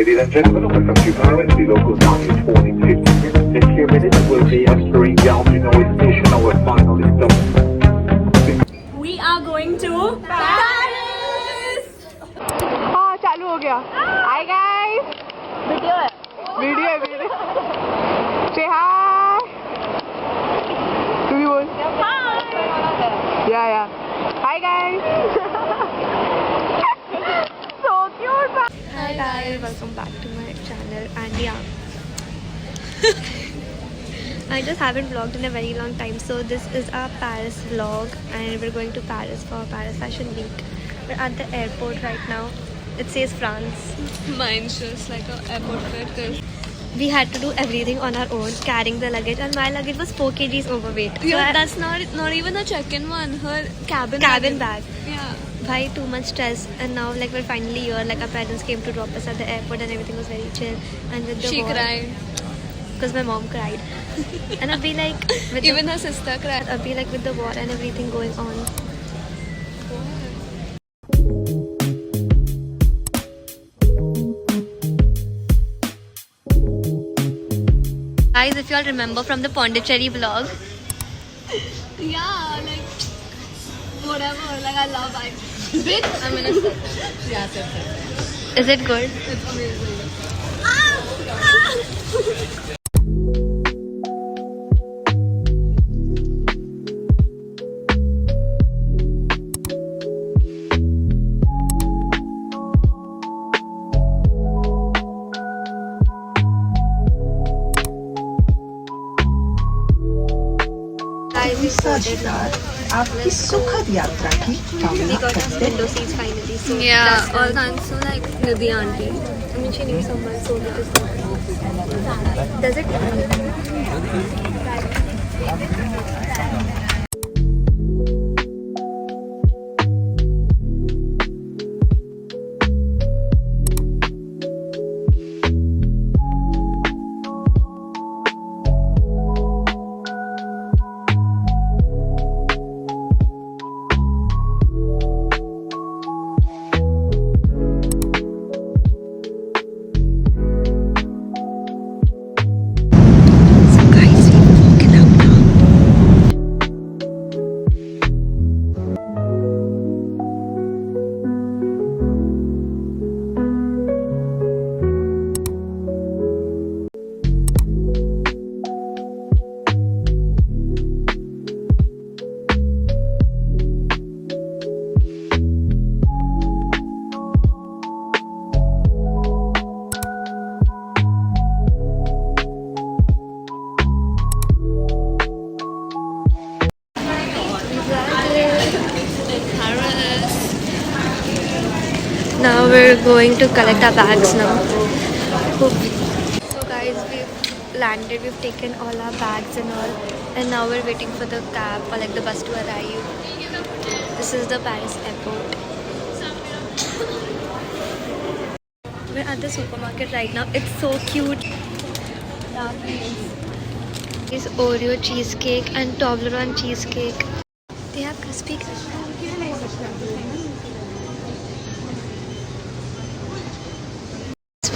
Ladies and gentlemen, welcome to Paris. The local time is 14:50. In a few minutes, we'll be entering down to Norway Station, our final stop. We are going to Paris. हाँ चालू हो गया. Hi guys. Video है. Video. Say hi. तू भी बोल. Hi. Yeah. Hi guys. So cute. Hi guys, welcome back to my channel. And yeah, I just haven't vlogged in a very long time, so this is our Paris vlog and we're going to Paris for Paris Fashion Week. We're at the airport right now. It says France. Mine's just like an airport fit. We had to do everything on our own, carrying the luggage, and my luggage was 4 kgs overweight. Yeah, So that's not even a check-in one. Her cabin bag. Yeah. Bhai, too much stress, and now like we're finally here. Like our parents came to drop us at the airport, and everything was very chill. And with the She war, cried. because my mom cried. And I'll be like, with Even her sister cried. I'll be like with the war and everything going on. Guys, if you all remember from the Pondicherry vlog, Yeah, like whatever. Like I love it. Bitch, I'm in a set. Yeah, is it good? it's amazing. Guys, we boarded now. आपकी सुखद यात्रा की We कामना got us करते window seats finally. So Yeah, that's all thanks to like Nidhi auntie. I mean, she knew someone, so we just does it? Now we're going to collect our bags now. So guys, we've landed, we've taken all our bags and all, and now we're waiting for the cab or like the bus to arrive. This is the Paris airport. We're at the supermarket right now. It's so cute. This Oreo cheesecake and Toblerone cheesecake. They have crispy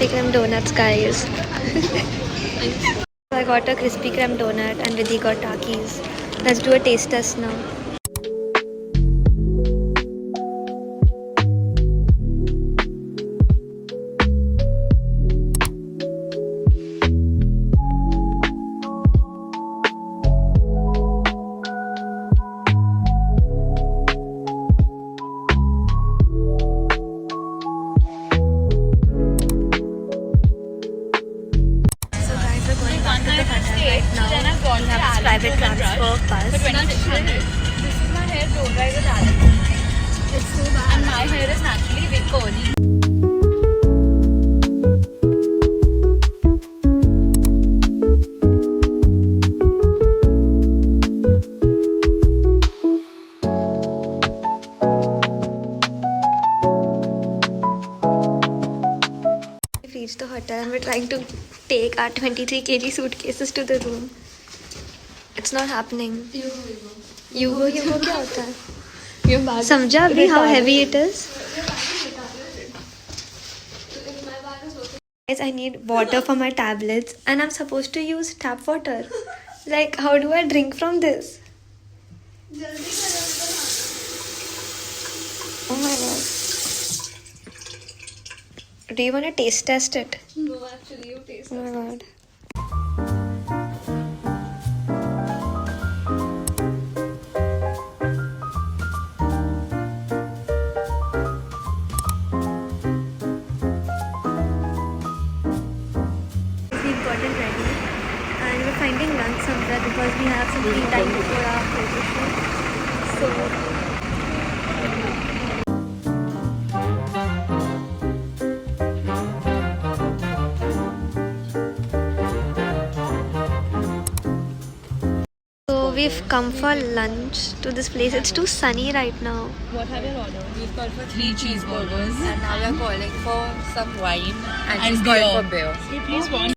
Kreme donuts, guys. I got a Krispy Kreme donut and Vidhi got Takis. Let's do a taste test now. Private transport bus. This is my hair blow dry with Alex. It's so bad. And my hair is naturally big curly. We've reached the hotel and we're trying to take our 23 kg suitcases to the room. It's not happening. You go क्या होता है? समझा अभी how heavy it is? Guys, I need water for my tablets and I'm supposed to use tap water. Like, how do I drink from this? Oh my god. Do you want to taste test it? No, actually, you taste. Oh my god. We've gotten ready and we're finding lunch somewhere because we have some free time before our photo shoot. So we've come for lunch to this place. It's too sunny right now. What have you ordered? We've called for 3 cheeseburgers. And now we're calling for some wine. And she's beer. calling for beer. Hey, please one.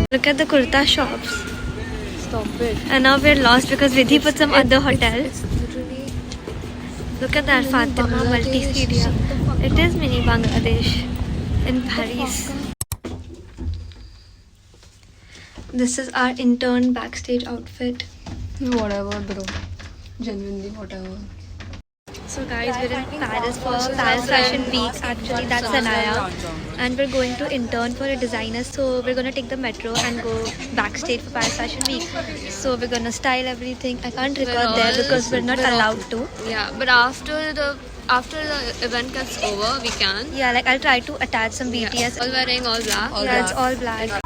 Look at the kurta shops. Stop it. And now we're lost because Vidhi put some other hotel. It's literally... Look at that Fatima multi-studio. It is mini Bangladesh in Paris. This is our intern backstage outfit. Whatever, bro. Genuinely, whatever. So guys, we're in Paris for Paris Fashion Week. Actually, that's Anaya. And we're going to intern for a designer. So we're going to take the metro and go backstage for Paris Fashion Week. So we're going to style everything. I can't record there because we're not allowed to. Yeah, but after the event gets over, we can. Yeah, like I'll try to attach some BTS. All wearing all black. Yeah, it's all black.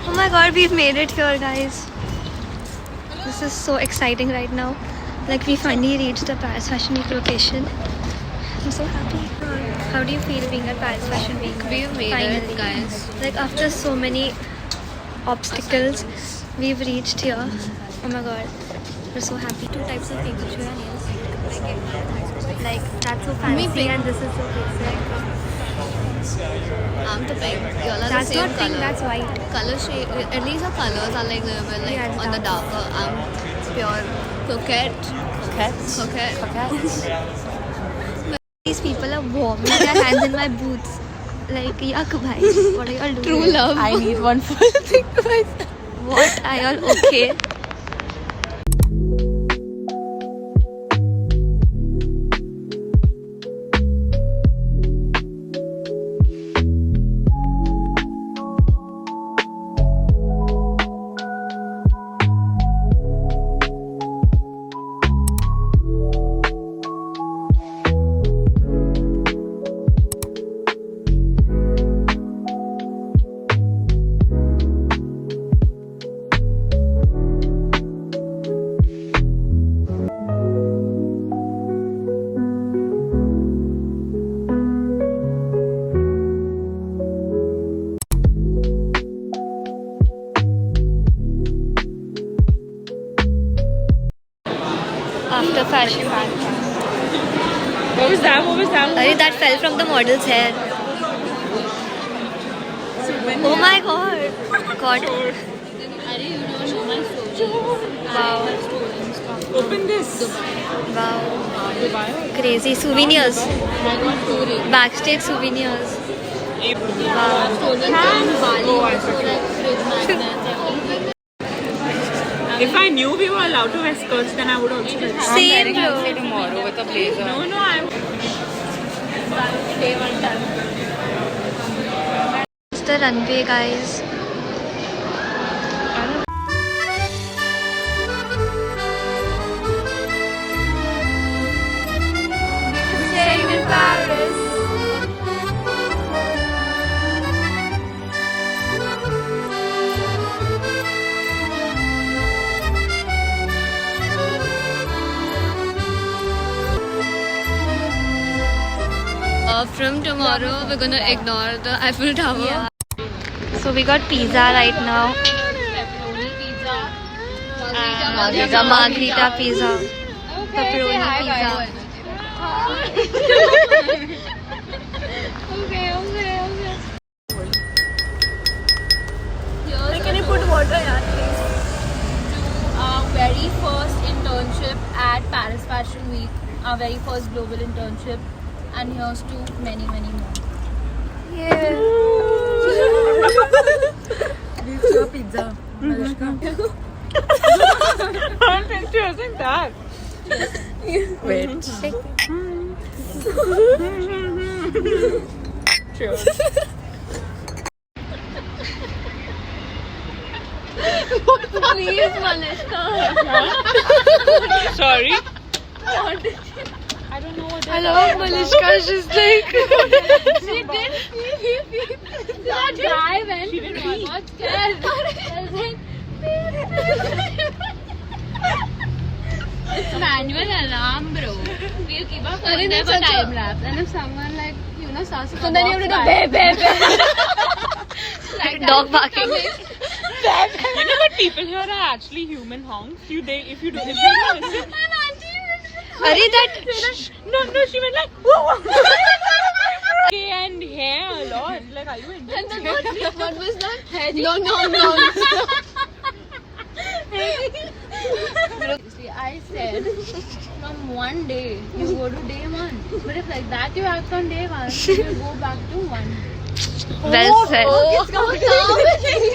Oh my god, we've made it here, guys. This is so exciting right now. Like, we finally reached the Paris Fashion Week location. I'm so happy. How do you feel being at Paris Fashion Week? We've made Finally. it, guys. Like, after so many obstacles, we've reached here. Oh my god, we're so happy. 2 types of people show your nails. Like, that's so fancy and this is so basic. I'm the pink. You all are That's the same not color. pink, that's white. Color shade. At least the colors are like little bit like Yeah, it's on the darker. I'm pure coquette. Coquette. These people are warming their hands in my boots. Like, yuck, bhai. What are y'all doing? True love. I need one full thing to myself. What? Are y'all okay? After fashion. What was that? What was that? Sorry, that fell from the model's hair. Oh my god. God. Wow. Open this. Wow. Crazy. Souvenirs. Backstage souvenirs. If I knew we were allowed to wear skirts, then I would also wear it. Same, bro. Tomorrow with a blazer. No, I'm... It's the runway, guys. from tomorrow, we're gonna ignore the Eiffel Tower. Yeah. So we got pizza right now. Pepperoni pizza. Margherita pizza. Pepperoni pizza. Okay. Can you put water, yaar, please? Our very first internship at Paris Fashion Week. Our very first global internship. And here's to many, many more. It's your pizza. I'm interesting that. Wait. Cheers. Please, Malishka. Sorry. I don't know what I love Malishka. She's like. she did. That guy went. She didn't want. Got scared. I was like, it's manual alarm, bro. We'll keep our phone there for time lapse. And if someone like starts to So then you have to do like Dog barking. You know what people here are actually human honks. If you do it. Arey, that. No, she went like whoa. And hair a lot. Like, are you into it? what was that? No. I said from one day you go to day one. But if like that you act on day one, you go back to one. Well said. It's gone down.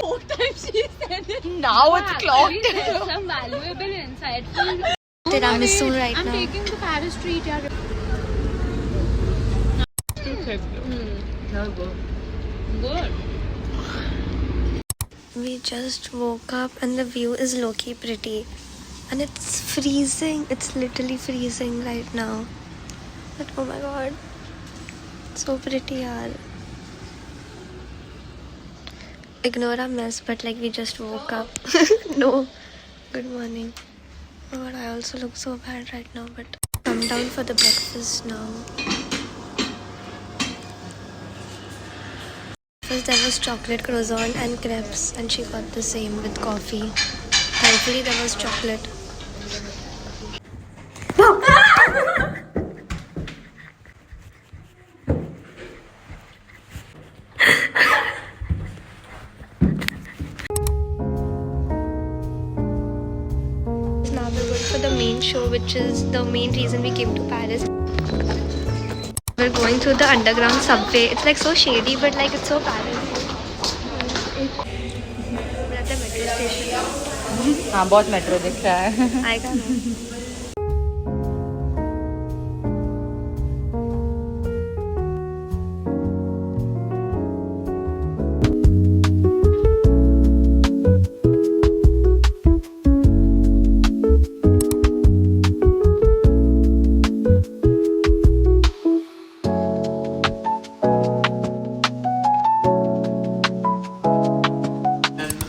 4 times she said it. Now it's clocked. Some valuable insightful. Tiramisu right I'm now. taking the Paris treat. Yeah. Good. We just woke up and the view is low-key pretty. And it's freezing. It's literally freezing right now. But oh my god. So pretty, yaar. Ignore our mess, but like we just woke up. No. Good morning. Oh god, I also look so bad right now, but come down for the breakfast now. First there was chocolate croissant and crepes, and she got the same with coffee. Thankfully there was chocolate. Now we're going for the main show, which is the main reason we came to Paris. We're going through the underground subway. It's like so shady, but like it's so Paris. We're at the metro station. हाँ बहुत metro दिख रहा है. आएगा ना.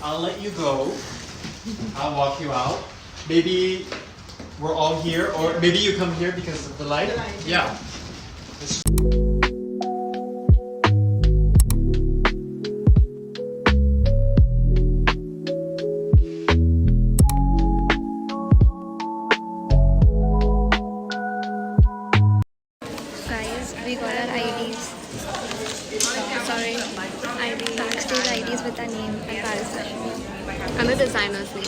I'll let you go. I'll walk you out. Maybe we're all here, or maybe you come here because of the light. Yeah. Guys, we got our IDs. Sorry, backstage IDs with our name and Paris Fashion Week. And the designer's name.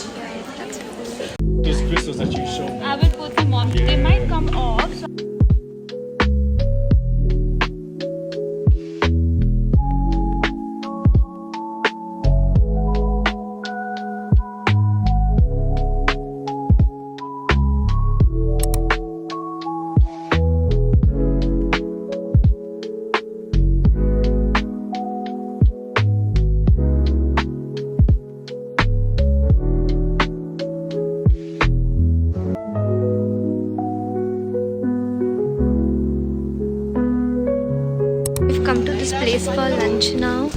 That's cool. Those crystals that you showed me. I will put them on. They might come off. So We've come to this place for lunch now,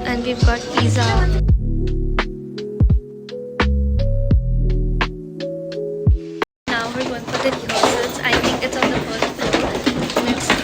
and we've got pizza. Now we're going for the rehearsals. I think it's on the first floor. Let's see.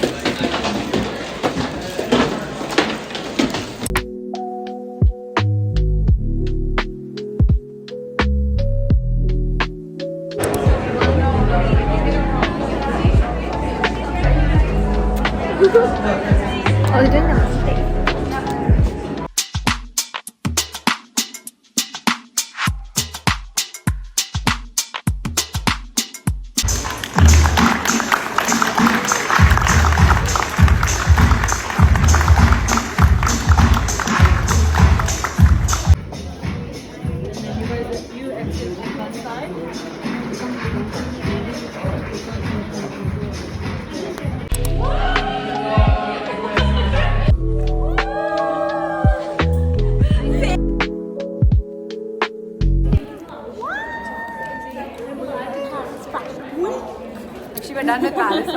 Actually, we're done with Paris. I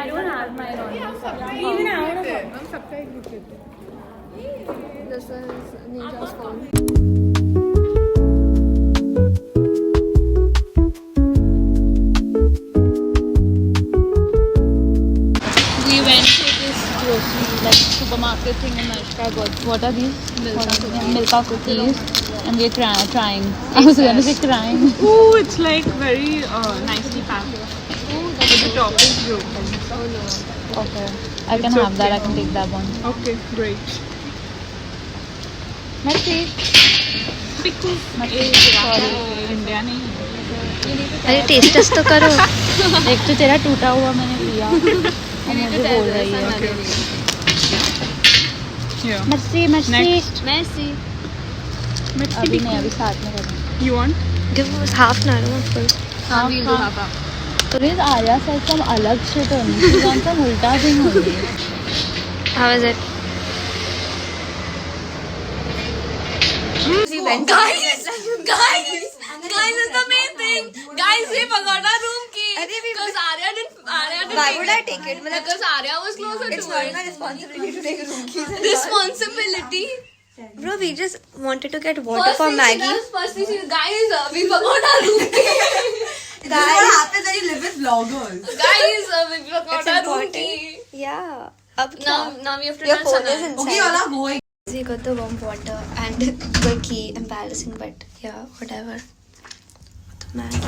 don't have mine on. This is Ninja's phone. We went to this grocery supermarket thing in Ashka. What are these? Milka cookies. And we're trying. I was gonna say crying. Ooh, it's like very nicely packed. But the top is broken. Okay. I can have that. I can take that one. Okay, great. Merci. Pickle. Sorry. India नहीं है. अरे test test तो करो. एक तो तेरा टूटा हुआ मैंने लिया. और मुझे बोल रही है. Yeah. Merci. Next. Merci. अभी नहीं अभी साथ में करेंगे. You want? Give us half an hour, full. हाँ. तो ये आर्या से एकदम अलग shit होनी. कौन सा उल्टा thing हो रही है. How is it? Guys is the main thing. Guys, we forgot our room key. Because Arya didn't. Why would I take it? Because Arya was closer It's to not it. my responsibility to take room keys. Responsibility. Bro, we just wanted to get water for Maggie. First thing she does, guys, we forgot our room key. This is what happens when you live with vloggers. Guys, we forgot It's our room important. key. Yeah. Up Now we have to your tell phone is Sana. inside. Okay, all are going. We got the warm water and the key. Embarrassing, but yeah, whatever. Maggie.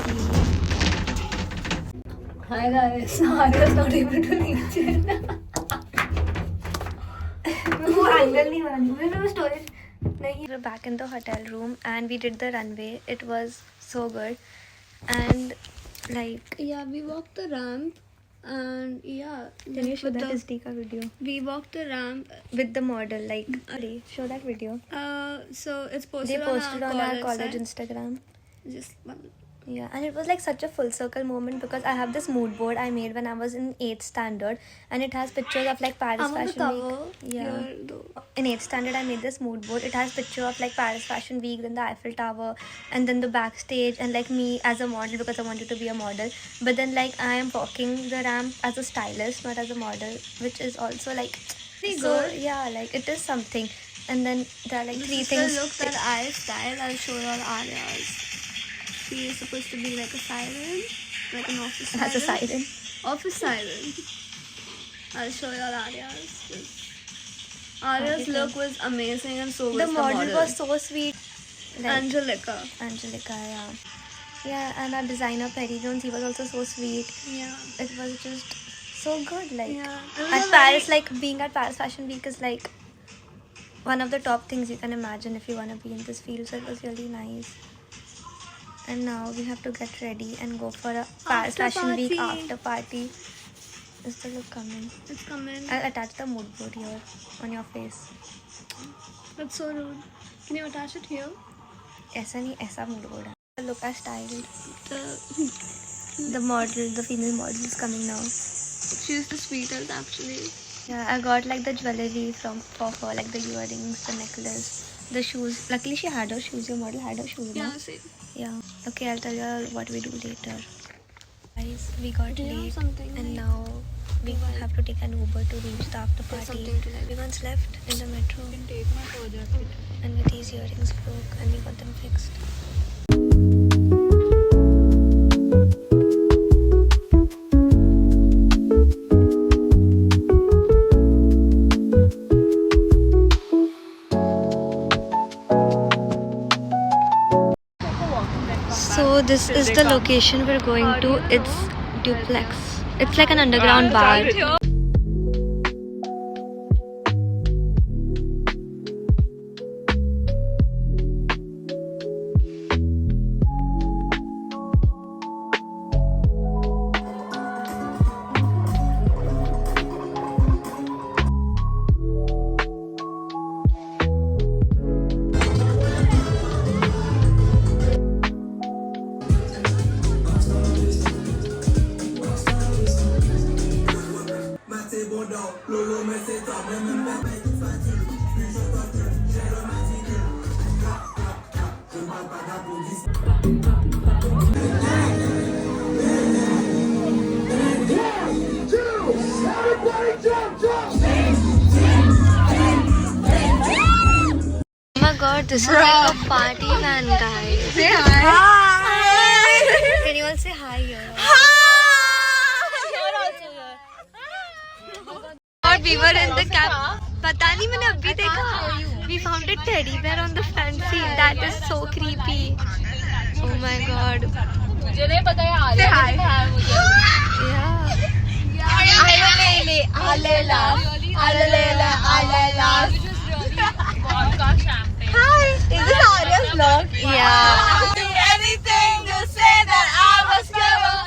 Hi guys, Arya's not able to reach it. We're back in the hotel room and we did the runway. It was so good. And like, Yeah, we walked the ramp and yeah. can you show that SD ka video? We walked the ramp. With the model, like, show that video. So it's posted, They posted on our college site. Instagram. Just one. Yeah, and it was like such a full circle moment because I have this mood board I made when I was in 8th standard and it has pictures of like Paris I'm on the Fashion cover. Week. Yeah. Here, though. In 8th standard I made this mood board. It has picture of like Paris Fashion Week, then the Eiffel Tower and then the backstage and like me as a model because I wanted to be a model. But then like I am walking the ramp as a stylist, not as a model, which is also like Pretty so, good. yeah, like it is something. And then there are like This three is things. the look that I style. I'll show you all Arya's. She is supposed to be like a siren, like an office siren. As a siren. Office siren. I'll show you all Arya's. Arya's look was amazing and so was The model was so sweet. Like, Angelica. Angelica, yeah. Yeah, and our designer Perry Jones, he was also so sweet. Yeah. It was just so good. Like Yeah. It was at a Paris, like being at Paris Fashion Week is like one of the top things you can imagine if you want to be in this field. So it was really nice. And now we have to get ready and go for a Paris After Fashion Week party. after party. Is the look coming? It's coming. I'll attach the mood board here on your face. That's so rude. Can you attach it here? ऐसा नहीं ऐसा mood board है. Look at styled. The The model, the female model is coming now. she's the sweetest actually. Yeah, I got like the jewelry for her, like the earrings, the necklace, the shoes. Luckily she had her shoes. Your model had her shoes. Yeah, No? see. Yeah. Okay, I'll tell you what we do later. Guys, we got Do you have late something and like- now we have to take an Uber to reach the after There's party. something to like- Everyone's left in the metro. And with these earrings broke and we got them fixed. So this is the location we're going to. It's Duplex. It's like an underground bar. this is like a party van, guys. Say hi. Can you all say hi here? और we were in the cab. पता नहीं मैंने अभी देखा. We found a teddy bear on the front seat. That is so creepy. Oh my god. मुझे नहीं पता है आज है मुझे. Yeah. Vodka champagne. Is this Arya's vlog? Yeah. Anything to say that I was clever.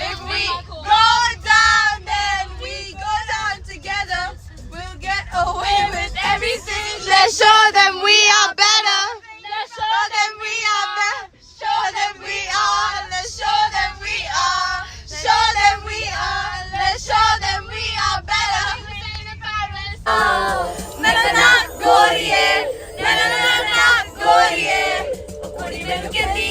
If we go down, then we go down together. We'll get away with everything. Let's show them we are better. Let's show them we are better. Show them we are. Let's show them we are. Show them we are. Let's show them we are better. Na na na Goriye. Na na na na Goriye. Goriye Kiti.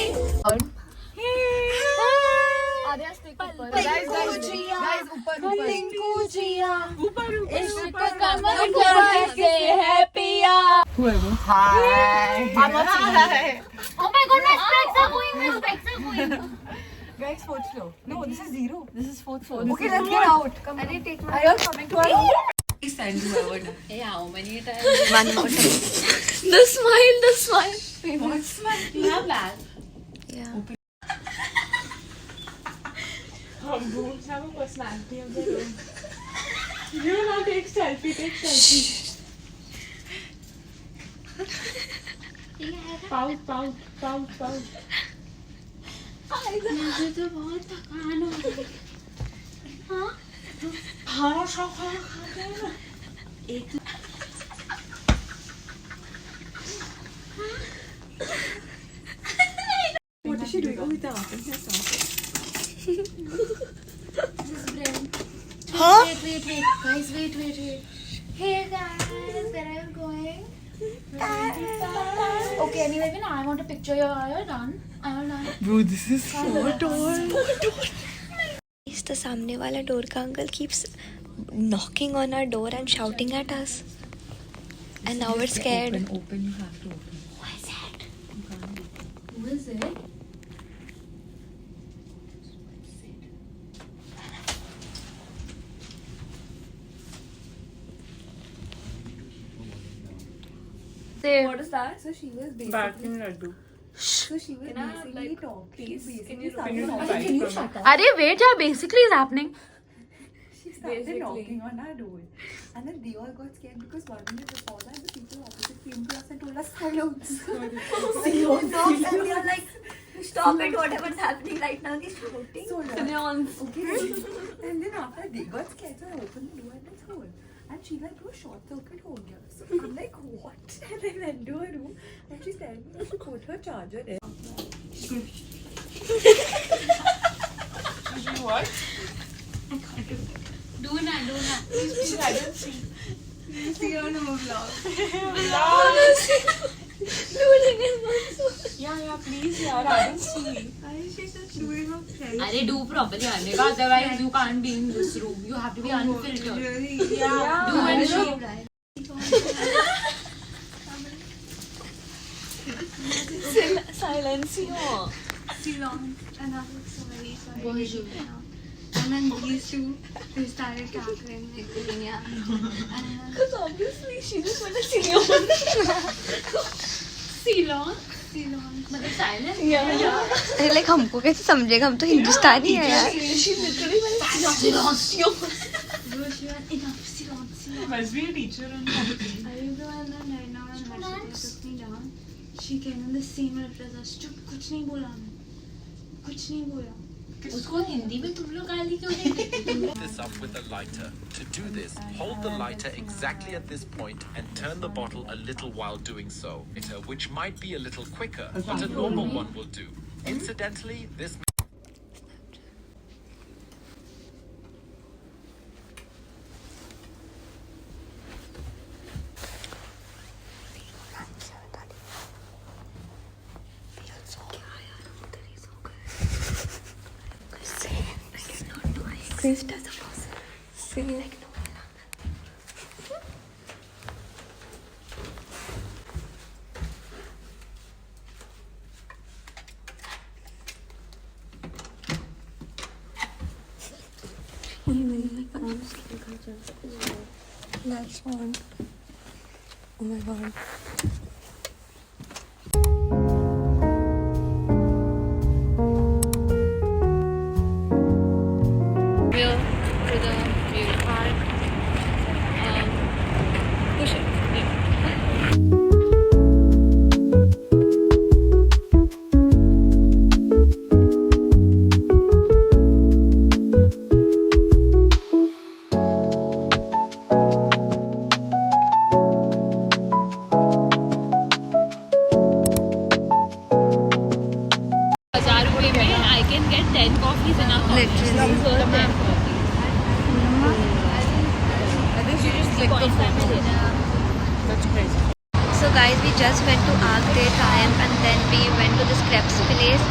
Guys, fourth floor. No, this is 0. This is fourth floor. Okay, let's get out. Come on. Are you all coming to our room? Please send whoever done. Hey, how many times? One more time. The smile. What smile? You have that. Yeah. Boobs have a personality of their own. You will not take selfie. Pout. मुझे तो बहुत थकान हो रही है. खाना खाते हैं ना. What is she doing? Oh, it's up. Wait. Guys, wait. Hey guys, where are you going? Okay, anyway, when I want a picture, you're done. I'm done. Bro, this is so tall. The सामने वाला door का uncle keeps knocking on our door and shouting at us. And now we're scared. Open, you have to open. Who is it? What is that? So she was basically. Barking laddu. So she was basically talking. Can you shut up? Arey, wait, yeah, basically is happening. She started knocking on our door. And then they all got scared because 1 minute before that, the people opposite came to us and told us silence. And they are like, stop it, whatever's happening right now, they're shouting. Okay. And then after they got scared, so I opened the door and it's her. And she like, bro, short circuit ho gaya. So I'm like, what? And I went to her room and she's telling me to put her charger there. Did you what? Do not. Please, I don't see. See on her vlog. Yeah, please, I don't see. She's just doing her thing. Arey, do properly, Anika. Otherwise, you can't be in this room. You have to be unfiltered. Yeah. Do and show. Silencio. Ceylon. And I was sorry. Bonjour. And then these two, they started cackling. Because obviously she just went to Ceylon? Ceylon. मतलब silent? अरे like हमको कैसे समझेगा, हम तो हिंदुस्तानी है यार. She literally went Bro, she went enough. Ceylon. Must be a teacher on something. I will go and then right now and took me down. She came in the same minute as us. चुप, कुछ नहीं बोला मैं. कुछ नहीं बोला. उसको हिंदी में तुम लोग गाली क्यों नहीं देते? This up with a lighter. To do this, hold the lighter exactly at this point and turn the bottle a little while doing so. Which might be a little quicker, but a normal one will do. Incidentally, this Chris does a person. See, like no. Lights on. Oh my god. We're to the view park. Push it. Yeah. ₹1000 में I can get 10 coffees in our coffee. Literally. So 10 coffees. I think she just clicked the photo. That's crazy. So guys, we just went to Arc de Triomphe and then we went to this crepes place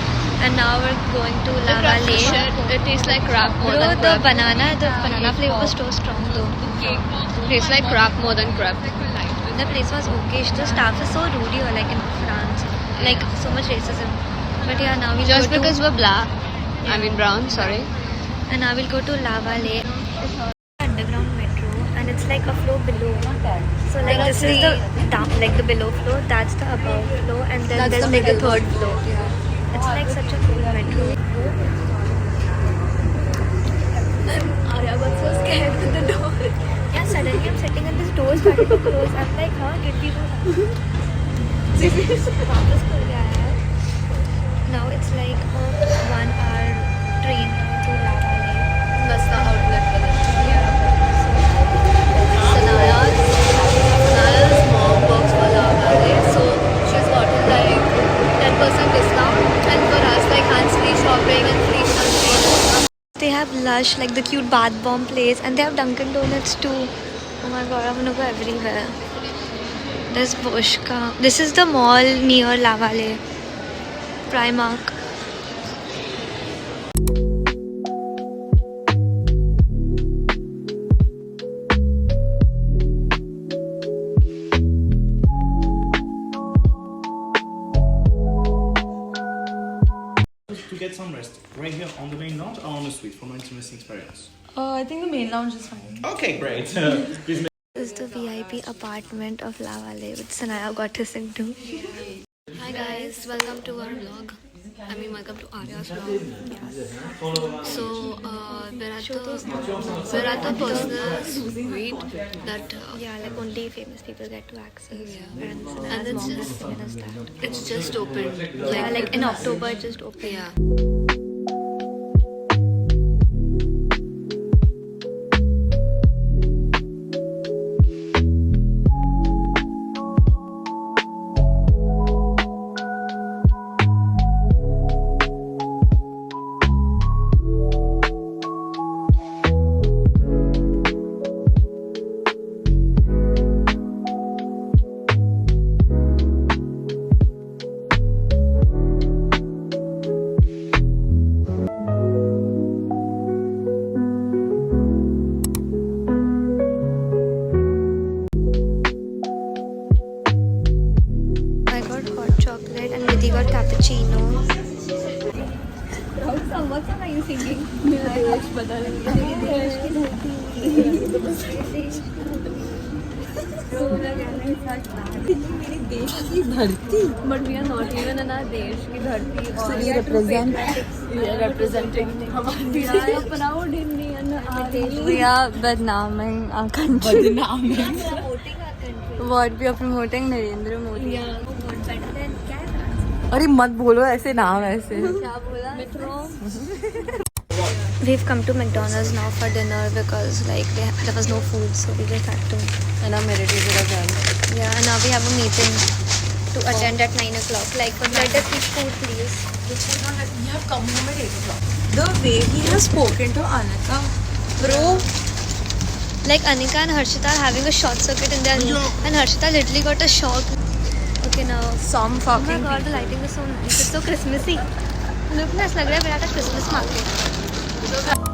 and now we're going to Lava Lake. It tastes like crap more Bro, than the crap. banana flavor was so strong though. Tastes like crap more than crap. The place was okay. The staff is so rude here, like in France. Like so much racism. But yeah, now we'll Just go because to, we're black. I mean brown, sorry. and now we'll go to Lava Lake. Underground metro and it's like a floor below. So like this is the down, like the below floor, that's the above floor, and then there's like a third floor. It's like such a cool metro. Arya got so scared with the door. Yeah, suddenly I'm sitting and this door started to close. I'm like, huh, kitty वापस खुल गया है. Now it's like a 1 hour train to Lava Lake. That's the outlet for this. Sanaya's mom works for Lava Lake, so she's gotten like 10% discount, and for us like hands-free shopping and free sunscreen. They have Lush, like the cute bath bomb place, and they have Dunkin' Donuts too. Oh my god, I'm gonna go everywhere. There's Boshka. This is the mall near Lava Lake. Primark. To get some rest, right here on the main lounge or on the suite for more interesting experience? I think the main lounge is fine. Okay, great. Please This is the VIP apartment of Lava Lake, which Sanaya got to sing to. Hi guys, welcome to our vlog. I mean, welcome to Arya's vlog. So, we're at the personal suite that yeah, like only famous people get to access. Yeah. And it's just It's just open. yeah, like in October it just opened. Yeah. I got hot chocolate and Vidhi got cappuccino. What song are you singing? But we are not even in our desh ki dharti. So we are representing. We are proud Indian army. We are Bednaming our country. What we are promoting Narendra Modi. अरे मत बोलो ऐसे नाम ऐसे. क्या बोला? We've come to McDonald's now for dinner because like there was no food, so we just had to. And I'm meditating again. Yeah, and now we have a meeting to attend at 9 o'clock. Like, let us eat food, please. You have come home at 8 o'clock. The way he has spoken to Anika, bro. Like Anika and Harshita are having a short circuit in their room, and Harshita literally got a shock. Okay, now. Some Oh fucking my god, the lighting is so nice. It's so Christmassy. Look, nice. लग रहा है we're at a Christmas market.